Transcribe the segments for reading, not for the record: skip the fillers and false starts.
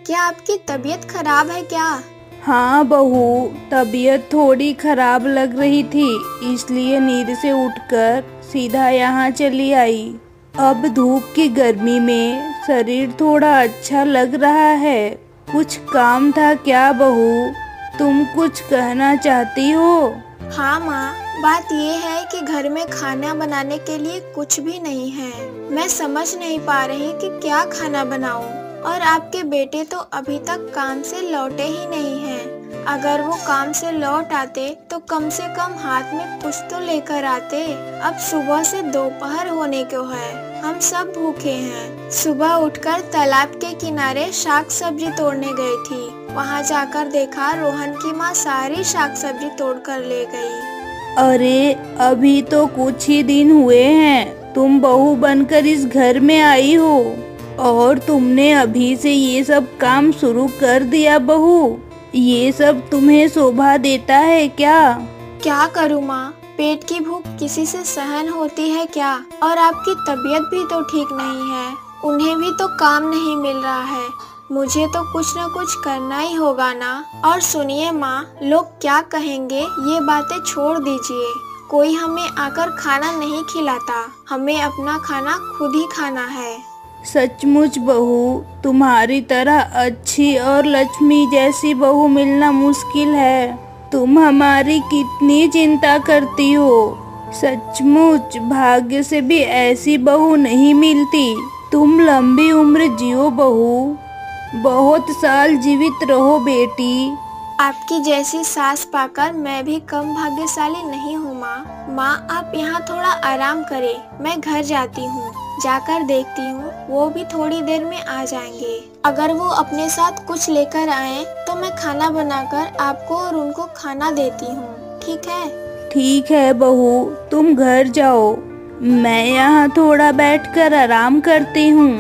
क्या आपकी तबीयत खराब है क्या? हाँ बहू, तबीयत थोड़ी खराब लग रही थी, इसलिए नींद से उठकर सीधा यहाँ चली आई। अब धूप की गर्मी में शरीर थोड़ा अच्छा लग रहा है। कुछ काम था क्या बहू? तुम कुछ कहना चाहती हो? हाँ माँ, बात ये है कि घर में खाना बनाने के लिए कुछ भी नहीं है। मैं समझ नहीं पा रही कि क्या खाना बनाऊं। और आपके बेटे तो अभी तक काम से लौटे ही नहीं हैं। अगर वो काम से लौट आते तो कम से कम हाथ में कुछ तो लेकर आते। अब सुबह से दोपहर होने को है, हम सब भूखे हैं। सुबह उठकर तालाब के किनारे शाक सब्जी तोड़ने गई थी। वहाँ जाकर देखा रोहन की माँ सारी शाक सब्जी तोड़ कर ले गई। अरे अभी तो कुछ ही दिन हुए हैं, तुम बहू बनकर इस घर में आई हो और तुमने अभी से ये सब काम शुरू कर दिया बहू। ये सब तुम्हें शोभा देता है क्या? क्या करूँ माँ, पेट की भूख किसी से सहन होती है क्या? और आपकी तबीयत भी तो ठीक नहीं है, उन्हें भी तो काम नहीं मिल रहा है। मुझे तो कुछ न कुछ करना ही होगा ना। और सुनिए माँ, लोग क्या कहेंगे ये बातें छोड़ दीजिए। कोई हमें आकर खाना नहीं खिलाता, हमें अपना खाना खुद ही खाना है। सचमुच बहू, तुम्हारी तरह अच्छी और लक्ष्मी जैसी बहू मिलना मुश्किल है। तुम हमारी कितनी चिंता करती हो। सचमुच भाग्य से भी ऐसी बहू नहीं मिलती। तुम लंबी उम्र जियो बहू, बहुत साल जीवित रहो बेटी। आपकी जैसी सास पाकर मैं भी कम भाग्यशाली नहीं हूँ माँ। माँ आप यहाँ थोड़ा आराम करें, मैं घर जाती हूँ। जाकर देखती हूँ वो भी थोड़ी देर में आ जाएंगे। अगर वो अपने साथ कुछ लेकर आए तो मैं खाना बनाकर आपको और उनको खाना देती हूँ, ठीक है? ठीक है बहू, तुम घर जाओ, मैं यहाँ थोड़ा बैठकर आराम करती हूँ।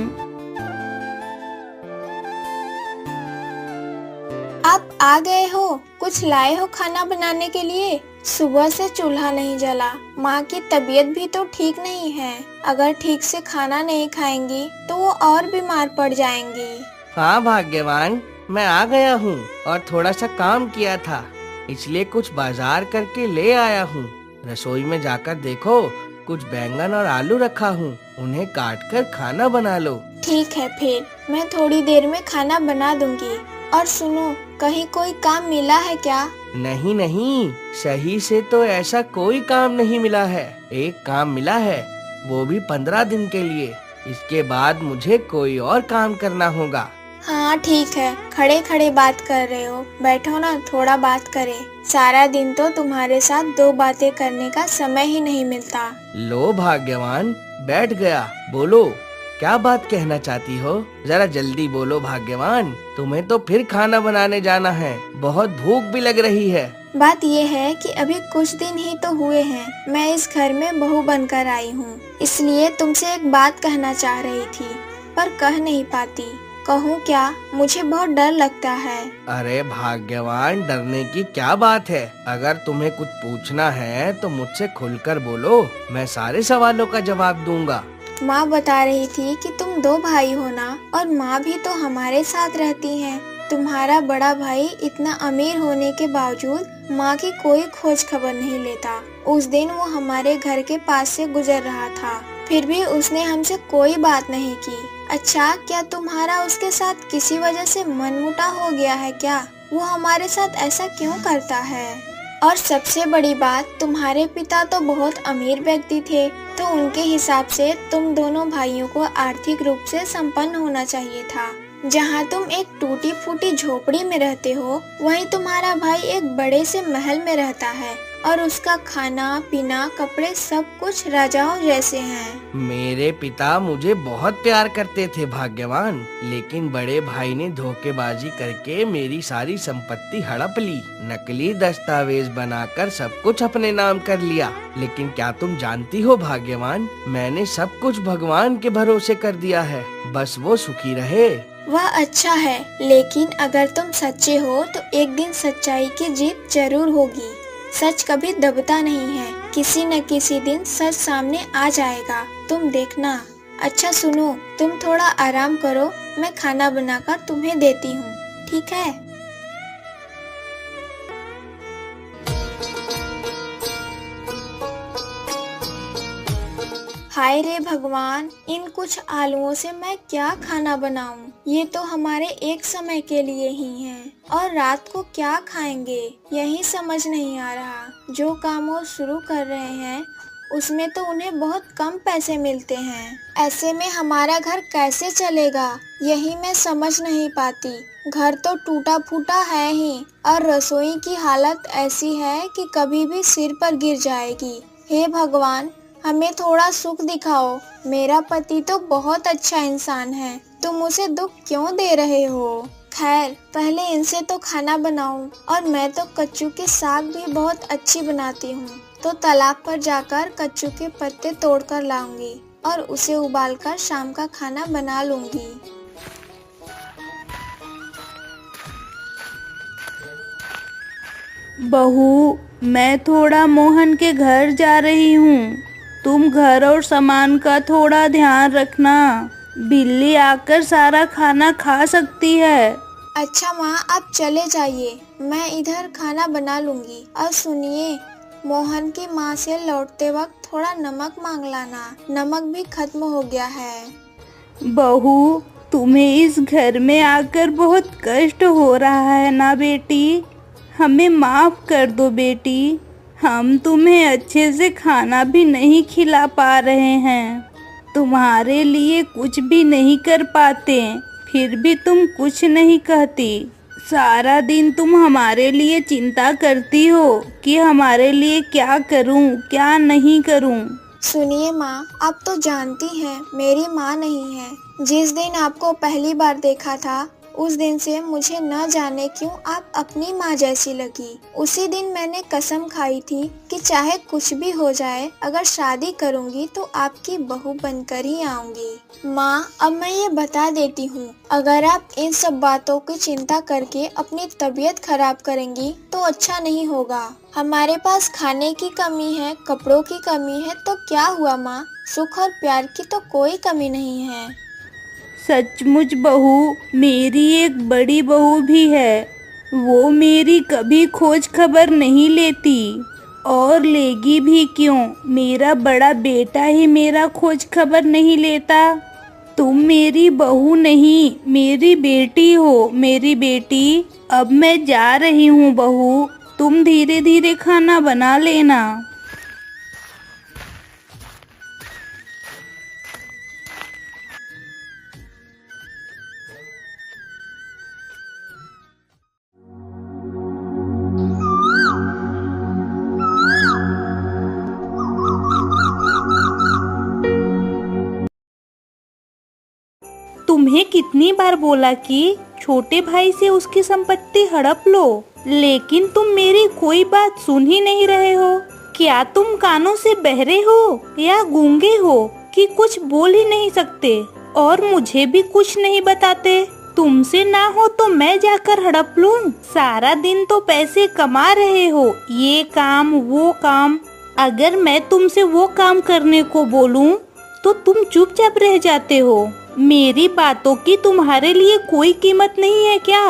आप आ गए हो? कुछ लाए हो खाना बनाने के लिए? सुबह से चूल्हा नहीं जला। माँ की तबीयत भी तो ठीक नहीं है, अगर ठीक से खाना नहीं खाएंगी तो वो और बीमार पड़ जाएंगी। हाँ भाग्यवान, मैं आ गया हूँ और थोड़ा सा काम किया था, इसलिए कुछ बाजार करके ले आया हूँ। रसोई में जाकर देखो, कुछ बैंगन और आलू रखा हूँ, उन्हें काट कर खाना बना लो। ठीक है, फिर मैं थोड़ी देर में खाना बना दूंगी। और सुनो, कहीं कोई काम मिला है क्या? नहीं नहीं, सही से तो ऐसा कोई काम नहीं मिला है। एक काम मिला है, वो भी 15 दिन के लिए। इसके बाद मुझे कोई और काम करना होगा। हाँ ठीक है, खड़े खड़े बात कर रहे हो, बैठो ना, थोड़ा बात करें। सारा दिन तो तुम्हारे साथ दो बातें करने का समय ही नहीं मिलता। लो भाग्यवान, बैठ गया, बोलो क्या बात कहना चाहती हो? जरा जल्दी बोलो भाग्यवान, तुम्हें तो फिर खाना बनाने जाना है, बहुत भूख भी लग रही है। बात ये है कि अभी कुछ दिन ही तो हुए हैं, मैं इस घर में बहू बनकर आई हूँ, इसलिए तुमसे एक बात कहना चाह रही थी, पर कह नहीं पाती। कहूँ क्या? मुझे बहुत डर लगता है। अरे भाग्यवान, डरने की क्या बात है? अगर तुम्हें कुछ पूछना है तो मुझसे खुलकर बोलो, मैं सारे सवालों का जवाब दूंगा। माँ बता रही थी कि तुम दो भाई हो ना, और माँ भी तो हमारे साथ रहती हैं। तुम्हारा बड़ा भाई इतना अमीर होने के बावजूद माँ की कोई खोज खबर नहीं लेता। उस दिन वो हमारे घर के पास से गुजर रहा था, फिर भी उसने हमसे कोई बात नहीं की। अच्छा, क्या तुम्हारा उसके साथ किसी वजह से मनमुटाव हो गया है क्या? वो हमारे साथ ऐसा क्यों करता है? और सबसे बड़ी बात, तुम्हारे पिता तो बहुत अमीर व्यक्ति थे, तो उनके हिसाब से तुम दोनों भाइयों को आर्थिक रूप से संपन्न होना चाहिए था। जहाँ तुम एक टूटी फूटी झोपड़ी में रहते हो, वहीं तुम्हारा भाई एक बड़े से महल में रहता है और उसका खाना पीना कपड़े सब कुछ राजाओं जैसे हैं। मेरे पिता मुझे बहुत प्यार करते थे भाग्यवान, लेकिन बड़े भाई ने धोखेबाजी करके मेरी सारी संपत्ति हड़प ली। नकली दस्तावेज बनाकर सब कुछ अपने नाम कर लिया। लेकिन क्या तुम जानती हो भाग्यवान, मैंने सब कुछ भगवान के भरोसे कर दिया है, बस वो सुखी रहे। वह अच्छा है, लेकिन अगर तुम सच्चे हो तो एक दिन सच्चाई की जीत जरूर होगी। सच कभी दबता नहीं है, किसी न किसी दिन सच सामने आ जाएगा, तुम देखना। अच्छा सुनो, तुम थोड़ा आराम करो, मैं खाना बनाकर तुम्हें देती हूँ, ठीक है? हाय रे भगवान, इन कुछ आलूओं से मैं क्या खाना बनाऊं? ये तो हमारे एक समय के लिए ही हैं और रात को क्या खाएंगे यही समझ नहीं आ रहा। जो काम वो शुरू कर रहे हैं उसमें तो उन्हें बहुत कम पैसे मिलते हैं। ऐसे में हमारा घर कैसे चलेगा यही मैं समझ नहीं पाती। घर तो टूटा फूटा है ही और रसोई की हालत ऐसी है कि कभी भी सिर पर गिर जाएगी। हे भगवान, हमें थोड़ा सुख दिखाओ। मेरा पति तो बहुत अच्छा इंसान है, तुम उसे दुख क्यों दे रहे हो? खैर, पहले इनसे तो खाना बनाऊं और मैं तो कच्चू की साग भी बहुत अच्छी बनाती हूँ, तो तालाब पर जाकर कच्चू के पत्ते तोड़कर लाऊंगी और उसे उबालकर शाम का खाना बना लूंगी। बहू, मैं थोड़ा मोहन के घर जा रही हूँ। तुम घर और सामान का थोड़ा ध्यान रखना। बिल्ली आकर सारा खाना खा सकती है। अच्छा माँ, आप चले जाइए, मैं इधर खाना बना लूंगी। और सुनिए, मोहन की माँ से लौटते वक्त थोड़ा नमक मांग लाना, नमक भी खत्म हो गया है। बहू, तुम्हें इस घर में आकर बहुत कष्ट हो रहा है ना बेटी? हमें माफ कर दो बेटी, हम तुम्हें अच्छे से खाना भी नहीं खिला पा रहे हैं, तुम्हारे लिए कुछ भी नहीं कर पाते, फिर भी तुम कुछ नहीं कहती। सारा दिन तुम हमारे लिए चिंता करती हो कि हमारे लिए क्या करूं, क्या नहीं करूं। सुनिए माँ, आप तो जानती हैं मेरी माँ नहीं है। जिस दिन आपको पहली बार देखा था उस दिन से मुझे न जाने क्यों आप अपनी माँ जैसी लगी। उसी दिन मैंने कसम खाई थी कि चाहे कुछ भी हो जाए, अगर शादी करूँगी तो आपकी बहू बनकर ही आऊँगी। माँ, अब मैं ये बता देती हूँ, अगर आप इन सब बातों की चिंता करके अपनी तबीयत खराब करेंगी तो अच्छा नहीं होगा। हमारे पास खाने की कमी है, कपड़ों की कमी है, तो क्या हुआ माँ? सुख और प्यार की तो कोई कमी नहीं है। सचमुच बहू, मेरी एक बड़ी बहू भी है, वो मेरी कभी खोज खबर नहीं लेती और लेगी भी क्यों? मेरा बड़ा बेटा ही मेरा खोज खबर नहीं लेता। तुम मेरी बहू नहीं, मेरी बेटी हो, मेरी बेटी। अब मैं जा रही हूँ बहू, तुम धीरे धीरे खाना बना लेना। तुम्हें कितनी बार बोला कि छोटे भाई से उसकी संपत्ति हड़प लो, लेकिन तुम मेरी कोई बात सुन ही नहीं रहे हो। क्या तुम कानों से बहरे हो या गूंगे हो कि कुछ बोल ही नहीं सकते और मुझे भी कुछ नहीं बताते? तुमसे ना हो तो मैं जाकर हड़प लूं। सारा दिन तो पैसे कमा रहे हो, ये काम वो काम। अगर मैं तुमसे वो काम करने को बोलूं तो तुम चुपचाप रह जाते हो। मेरी बातों की तुम्हारे लिए कोई कीमत नहीं है क्या?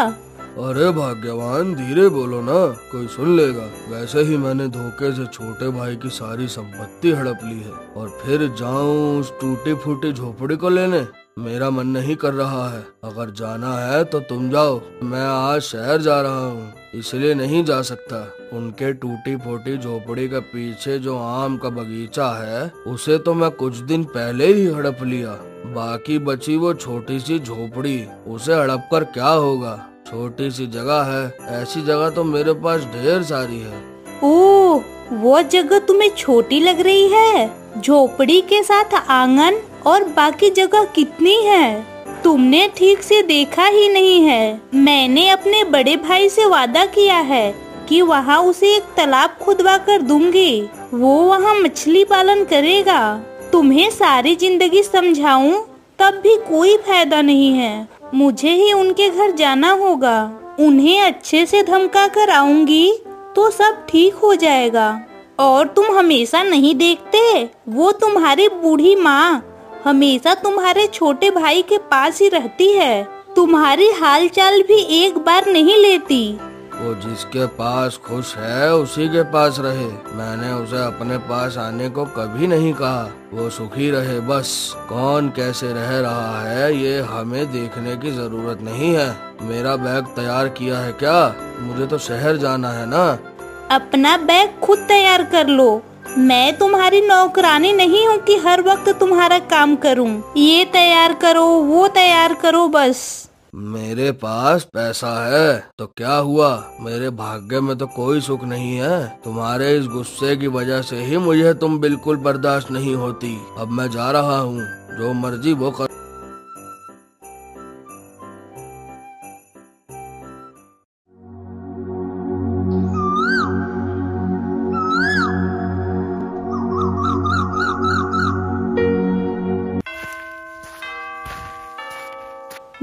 अरे भाग्यवान, धीरे बोलो ना, कोई सुन लेगा। वैसे ही मैंने धोखे से छोटे भाई की सारी संपत्ति हड़प ली है और फिर जाऊं उस टूटी फूटी झोपड़ी को लेने? मेरा मन नहीं कर रहा है। अगर जाना है तो तुम जाओ, मैं आज शहर जा रहा हूँ, इसलिए नहीं जा सकता। उनके टूटी फूटी झोपड़ी के पीछे जो आम का बगीचा है उसे तो मैं कुछ दिन पहले ही हड़प लिया। बाकी बची वो छोटी सी झोपड़ी, उसे हड़प कर क्या होगा? छोटी सी जगह है, ऐसी जगह तो मेरे पास ढेर सारी है। ओह, वो जगह तुम्हें छोटी लग रही है? झोपड़ी के साथ आंगन और बाकी जगह कितनी है? तुमने ठीक से देखा ही नहीं है। मैंने अपने बड़े भाई से वादा किया है कि वहाँ उसे एक तालाब खुदवा कर दूंगी, वो वहाँ मछली पालन करेगा। तुम्हें सारी जिंदगी समझाऊं तब भी कोई फायदा नहीं है। मुझे ही उनके घर जाना होगा, उन्हें अच्छे से धमका कर आऊंगी तो सब ठीक हो जाएगा। और तुम हमेशा नहीं देखते, वो तुम्हारी बूढ़ी माँ हमेशा तुम्हारे छोटे भाई के पास ही रहती है, तुम्हारी हालचाल भी एक बार नहीं लेती। वो जिसके पास खुश है उसी के पास रहे। मैंने उसे अपने पास आने को कभी नहीं कहा। वो सुखी रहे बस। कौन कैसे रह रहा है ये हमें देखने की जरूरत नहीं है। मेरा बैग तैयार किया है क्या? मुझे तो शहर जाना है ना। अपना बैग खुद तैयार कर लो। मैं तुम्हारी नौकरानी नहीं हूँ कि हर वक्त तुम्हारा काम करूँ। ये तैयार करो, वो तैयार करो बस। मेरे पास पैसा है तो क्या हुआ? मेरे भाग्य में तो कोई सुख नहीं है। तुम्हारे इस गुस्से की वजह से ही मुझे तुम बिल्कुल बर्दाश्त नहीं होती। अब मैं जा रहा हूँ, जो मर्जी वो कर।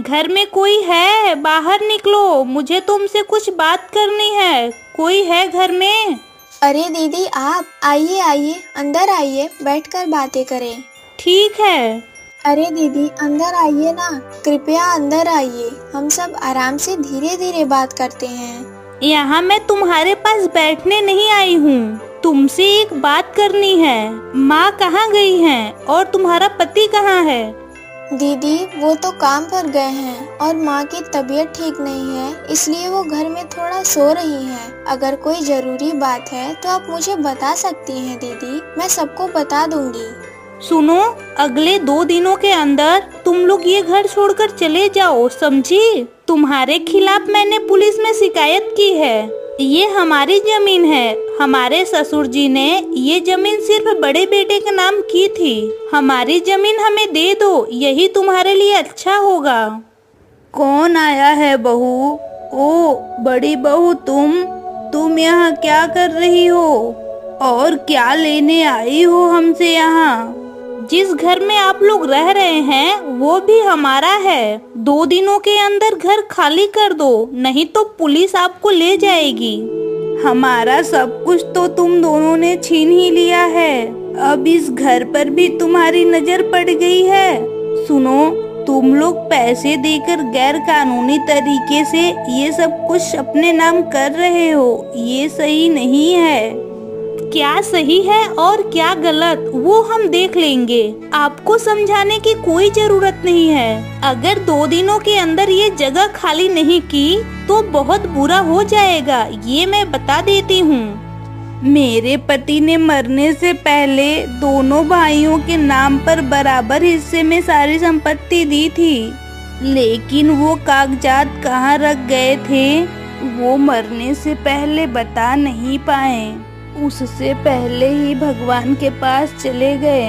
घर में कोई है? बाहर निकलो, मुझे तुमसे कुछ बात करनी है। कोई है घर में? अरे दीदी आप आइए आइए, अंदर आइए, बैठकर बातें करें। ठीक है। अरे दीदी अंदर आइए ना, कृपया अंदर आइए। हम सब आराम से धीरे धीरे बात करते हैं। यहाँ मैं तुम्हारे पास बैठने नहीं आई हूँ, तुमसे एक बात करनी है। माँ कहाँ गई हैं और तुम्हारा पति कहाँ है? दीदी वो तो काम पर गए हैं और माँ की तबीयत ठीक नहीं है, इसलिए वो घर में थोड़ा सो रही हैं। अगर कोई जरूरी बात है तो आप मुझे बता सकती हैं दीदी, मैं सबको बता दूंगी। सुनो, अगले 2 दिनों के अंदर तुम लोग ये घर छोड़कर चले जाओ, समझी? तुम्हारे खिलाफ मैंने पुलिस में शिकायत की है। ये हमारी जमीन है। हमारे ससुर जी ने ये जमीन सिर्फ बड़े बेटे के नाम की थी। हमारी जमीन हमें दे दो, यही तुम्हारे लिए अच्छा होगा। कौन आया है बहू? ओ बड़ी बहू, तुम यहाँ क्या कर रही हो और क्या लेने आई हो हमसे यहाँ? जिस घर में आप लोग रह रहे हैं वो भी हमारा है। 2 दिनों के अंदर घर खाली कर दो, नहीं तो पुलिस आपको ले जाएगी। हमारा सब कुछ तो तुम दोनों ने छीन ही लिया है। अब इस घर पर भी तुम्हारी नजर पड़ गई है। सुनो, तुम लोग पैसे देकर गैर कानूनी तरीके से ये सब कुछ अपने नाम कर रहे हो, ये सही नहीं है। क्या सही है और क्या गलत वो हम देख लेंगे। आपको समझाने की कोई जरूरत नहीं है। अगर 2 दिनों के अंदर ये जगह खाली नहीं की तो बहुत बुरा हो जाएगा, ये मैं बता देती हूँ। मेरे पति ने मरने से पहले दोनों भाइयों के नाम पर बराबर हिस्से में सारी संपत्ति दी थी, लेकिन वो कागजात कहाँ रख गए थे वो मरने से पहले बता नहीं पाए। उससे पहले ही भगवान के पास चले गए,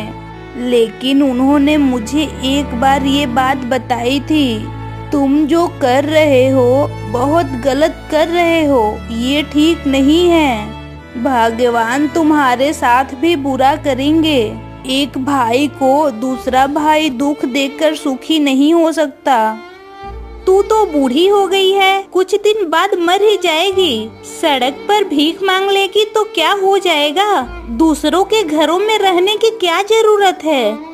लेकिन उन्होंने मुझे एक बार ये बात बताई थी, तुम जो कर रहे हो बहुत गलत कर रहे हो, ये ठीक नहीं है। भगवान तुम्हारे साथ भी बुरा करेंगे। एक भाई को दूसरा भाई दुख देखकर सुखी नहीं हो सकता। तू तो बूढ़ी हो गई है, कुछ दिन बाद मर ही जाएगी। सड़क पर भीख मांग लेगी तो क्या हो जाएगा? दूसरों के घरों में रहने की क्या जरूरत है?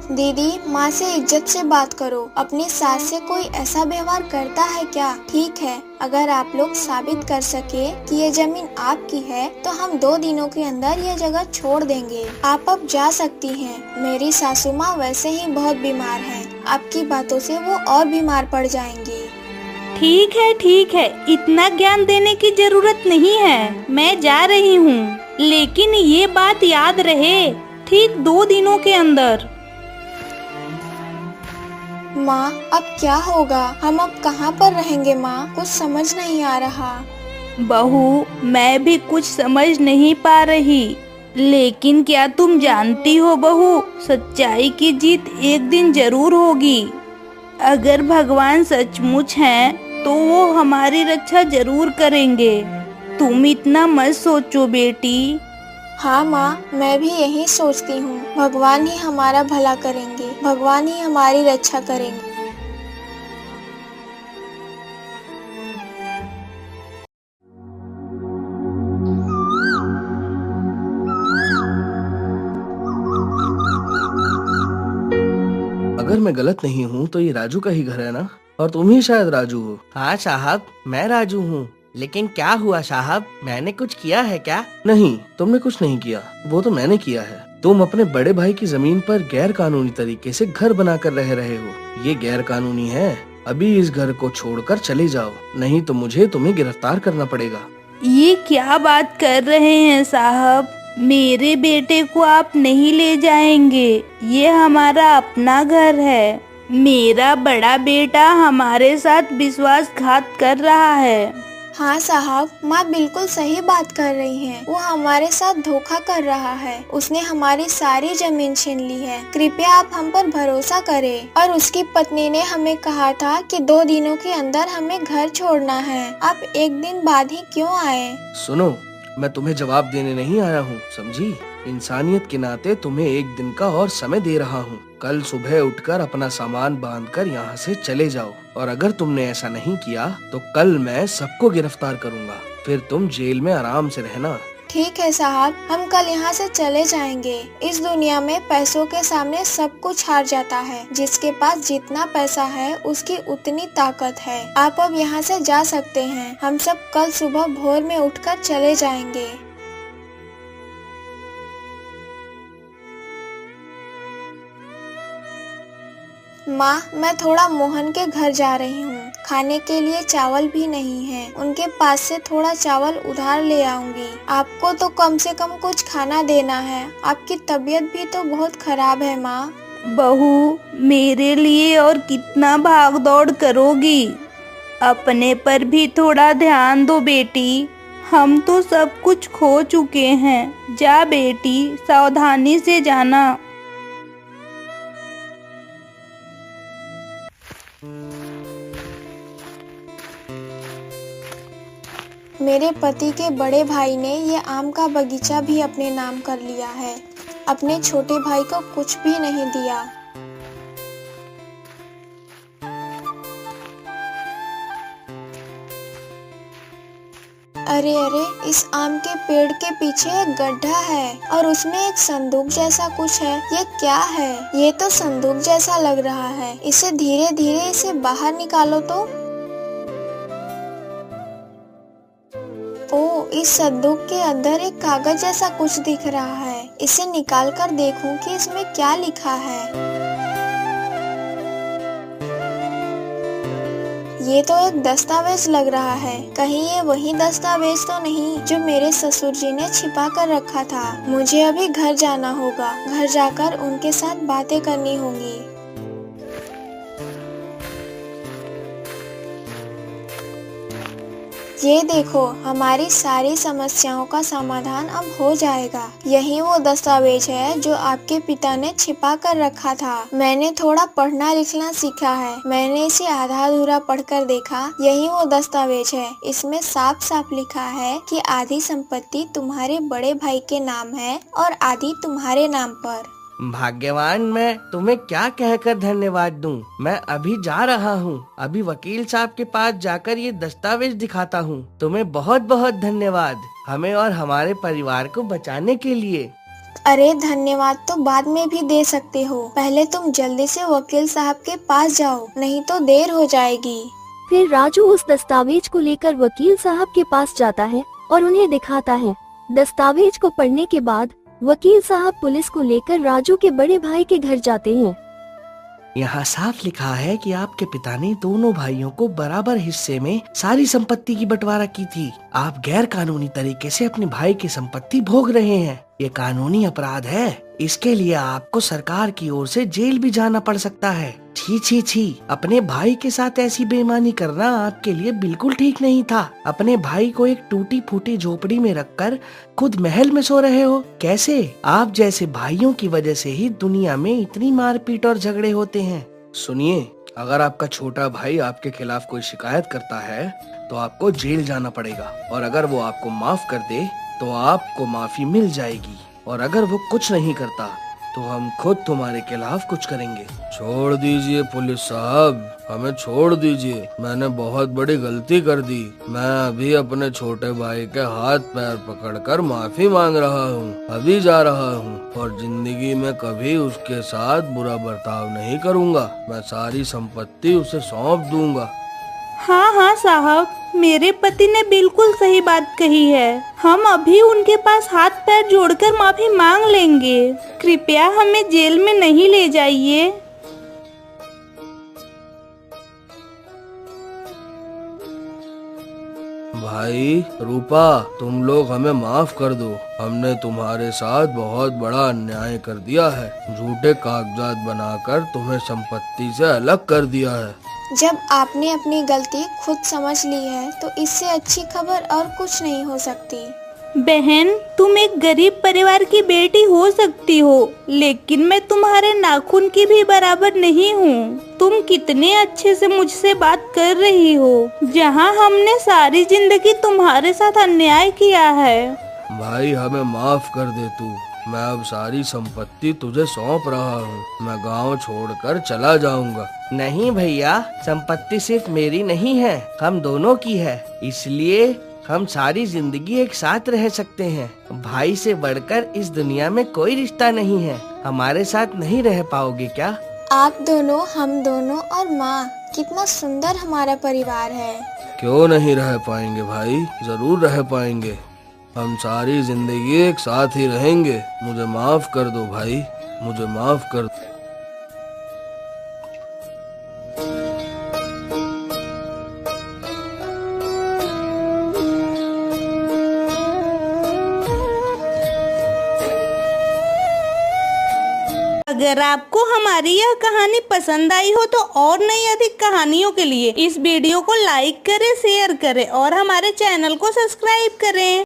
दीदी माँ से इज्जत से बात करो। अपनी सास से कोई ऐसा व्यवहार करता है क्या? ठीक है, अगर आप लोग साबित कर सके कि ये जमीन आपकी है तो हम 2 दिनों के अंदर ये जगह छोड़ देंगे। आप अब जा सकती हैं। मेरी सासू माँ वैसे ही बहुत बीमार हैं। आपकी बातों से वो और बीमार पड़ जाएंगी। ठीक है, इतना ज्ञान देने की जरूरत नहीं है। मैं जा रही हूँ, लेकिन ये बात याद रहे, ठीक 2 दिनों के अंदर। माँ अब क्या होगा? हम अब कहाँ पर रहेंगे माँ? कुछ समझ नहीं आ रहा। बहू, मैं भी कुछ समझ नहीं पा रही, लेकिन क्या तुम जानती हो बहू, सच्चाई की जीत एक दिन जरूर होगी। अगर भगवान सचमुच हैं तो वो हमारी रक्षा जरूर करेंगे। तुम इतना मत सोचो बेटी। हाँ माँ, मैं भी यही सोचती हूँ। भगवान ही हमारा भला करेंगे, भगवान ही हमारी रक्षा करेंगे। मैं गलत नहीं हूँ तो ये राजू का ही घर है ना? और तुम ही शायद राजू हो। हाँ साहब, मैं राजू हूँ। लेकिन क्या हुआ साहब, मैंने कुछ किया है क्या? नहीं, तुमने कुछ नहीं किया, वो तो मैंने किया है। तुम अपने बड़े भाई की जमीन पर गैर कानूनी तरीके से घर बनाकर रह रहे हो। ये गैर कानूनी है। अभी इस घर को छोड़कर चले जाओ, नहीं तो मुझे तुम्हें गिरफ्तार करना पड़ेगा। ये क्या बात कर रहे हैं साहब? मेरे बेटे को आप नहीं ले जाएंगे, ये हमारा अपना घर है। मेरा बड़ा बेटा हमारे साथ विश्वासघात कर रहा है। हाँ साहब, माँ बिल्कुल सही बात कर रही हैं। वो हमारे साथ धोखा कर रहा है। उसने हमारी सारी जमीन छीन ली है। कृपया आप हम पर भरोसा करें। और उसकी पत्नी ने हमें कहा था कि 2 दिनों के अंदर हमें घर छोड़ना है। आप 1 दिन बाद ही क्यों आए? सुनो, मैं तुम्हें जवाब देने नहीं आया हूँ, समझी? इंसानियत के नाते तुम्हें 1 दिन का और समय दे रहा हूँ। कल सुबह उठकर अपना सामान बांधकर यहाँ से चले जाओ, और अगर तुमने ऐसा नहीं किया तो कल मैं सबको गिरफ्तार करूँगा। फिर तुम जेल में आराम से रहना। ठीक है साहब, हम कल यहाँ से चले जाएंगे। इस दुनिया में पैसों के सामने सब कुछ हार जाता है। जिसके पास जितना पैसा है उसकी उतनी ताकत है। आप अब यहाँ से जा सकते हैं। हम सब कल सुबह भोर में उठकर चले जाएंगे। माँ, मैं थोड़ा मोहन के घर जा रही हूँ। खाने के लिए चावल भी नहीं है। उनके पास से थोड़ा चावल उधार ले आऊंगी। आपको तो कम से कम कुछ खाना देना है। आपकी तबीयत भी तो बहुत खराब है माँ। बहू, मेरे लिए और कितना भाग दौड़ करोगी? अपने पर भी थोड़ा ध्यान दो बेटी। हम तो सब कुछ खो चुके हैं। जा बेटी, सावधानी से जाना। मेरे पति के बड़े भाई ने ये आम का बगीचा भी अपने नाम कर लिया है। अपने छोटे भाई को कुछ भी नहीं दिया। अरे अरे, इस आम के पेड़ के पीछे एक गड्ढा है और उसमें एक संदूक जैसा कुछ है। ये क्या है? ये तो संदूक जैसा लग रहा है। इसे धीरे धीरे इसे बाहर निकालो तो। ओ, इस संदूक के अंदर एक कागज जैसा कुछ दिख रहा है। इसे निकाल कर देखूं कि इसमें क्या लिखा है। ये तो एक दस्तावेज लग रहा है। कहीं ये वही दस्तावेज तो नहीं जो मेरे ससुर जी ने छिपा कर रखा था। मुझे अभी घर जाना होगा। घर जाकर उनके साथ बातें करनी होंगी। ये देखो, हमारी सारी समस्याओं का समाधान अब हो जाएगा। यही वो दस्तावेज है जो आपके पिता ने छिपा कर रखा था। मैंने थोड़ा पढ़ना लिखना सीखा है। मैंने इसे आधा अधूरा पढ़कर देखा। यही वो दस्तावेज है। इसमें साफ साफ लिखा है कि आधी संपत्ति तुम्हारे बड़े भाई के नाम है और आधी तुम्हारे नाम पर। भाग्यवान, मैं तुम्हें क्या कहकर धन्यवाद दूं? मैं अभी जा रहा हूं। अभी वकील साहब के पास जाकर ये दस्तावेज दिखाता हूं। तुम्हें बहुत बहुत धन्यवाद, हमें और हमारे परिवार को बचाने के लिए। अरे धन्यवाद तो बाद में भी दे सकते हो। पहले तुम जल्दी से वकील साहब के पास जाओ, नहीं तो देर हो जाएगी। फिर राजू उस दस्तावेज को लेकर वकील साहब के पास जाता है और उन्हें दिखाता है। दस्तावेज को पढ़ने के बाद वकील साहब पुलिस को लेकर राजू के बड़े भाई के घर जाते हैं। यहाँ साफ लिखा है कि आपके पिता ने दोनों भाइयों को बराबर हिस्से में सारी संपत्ति की बंटवारा की थी। आप गैर कानूनी तरीके से अपने भाई की संपत्ति भोग रहे हैं। ये कानूनी अपराध है। इसके लिए आपको सरकार की ओर से जेल भी जाना पड़ सकता है। छी छी छी, अपने भाई के साथ ऐसी बेईमानी करना आपके लिए बिल्कुल ठीक नहीं था। अपने भाई को एक टूटी फूटी झोपड़ी में रखकर खुद महल में सो रहे हो। कैसे? आप जैसे भाइयों की वजह से ही दुनिया में इतनी मारपीट और झगड़े होते हैं। सुनिए, अगर आपका छोटा भाई आपके खिलाफ कोई शिकायत करता है तो आपको जेल जाना पड़ेगा, और अगर वो आपको माफ कर दे तो आपको माफी मिल जाएगी, और अगर वो कुछ नहीं करता तो हम खुद तुम्हारे खिलाफ कुछ करेंगे। छोड़ दीजिए पुलिस साहब, हमें छोड़ दीजिए। मैंने बहुत बड़ी गलती कर दी। मैं अभी अपने छोटे भाई के हाथ पैर पकड़कर माफी मांग रहा हूँ। अभी जा रहा हूँ और जिंदगी में कभी उसके साथ बुरा बर्ताव नहीं करूँगा। मैं सारी संपत्ति उसे सौंप दूंगा। हाँ हाँ साहब, मेरे पति ने बिल्कुल सही बात कही है। हम अभी उनके पास हाथ पैर जोड़कर माफी मांग लेंगे। कृपया हमें जेल में नहीं ले जाइए। भाई रूपा, तुम लोग हमें माफ कर दो। हमने तुम्हारे साथ बहुत बड़ा अन्याय कर दिया है। झूठे कागजात बनाकर तुम्हें संपत्ति से अलग कर दिया है। जब आपने अपनी गलती खुद समझ ली है तो इससे अच्छी खबर और कुछ नहीं हो सकती। बहन, तुम एक गरीब परिवार की बेटी हो सकती हो, लेकिन मैं तुम्हारे नाखून की भी बराबर नहीं हूँ। तुम कितने अच्छे से मुझसे बात कर रही हो, जहाँ हमने सारी जिंदगी तुम्हारे साथ अन्याय किया है। भाई हमें माफ कर दे तू। मैं अब सारी संपत्ति तुझे सौंप रहा हूँ। मैं गांव छोड़कर चला जाऊंगा। नहीं भैया, संपत्ति सिर्फ मेरी नहीं है, हम दोनों की है। इसलिए हम सारी जिंदगी एक साथ रह सकते हैं। भाई से बढ़कर इस दुनिया में कोई रिश्ता नहीं है। हमारे साथ नहीं रह पाओगे क्या? आप दोनों, हम दोनों और माँ, कितना सुंदर हमारा परिवार है। क्यों नहीं रह पाएंगे भाई, जरूर रह पाएंगे। हम सारी जिंदगी एक साथ ही रहेंगे। मुझे माफ कर दो भाई, मुझे माफ कर दो। अगर आपको हमारी यह कहानी पसंद आई हो तो और नई अधिक कहानियों के लिए इस वीडियो को लाइक करें, शेयर करें और हमारे चैनल को सब्सक्राइब करें।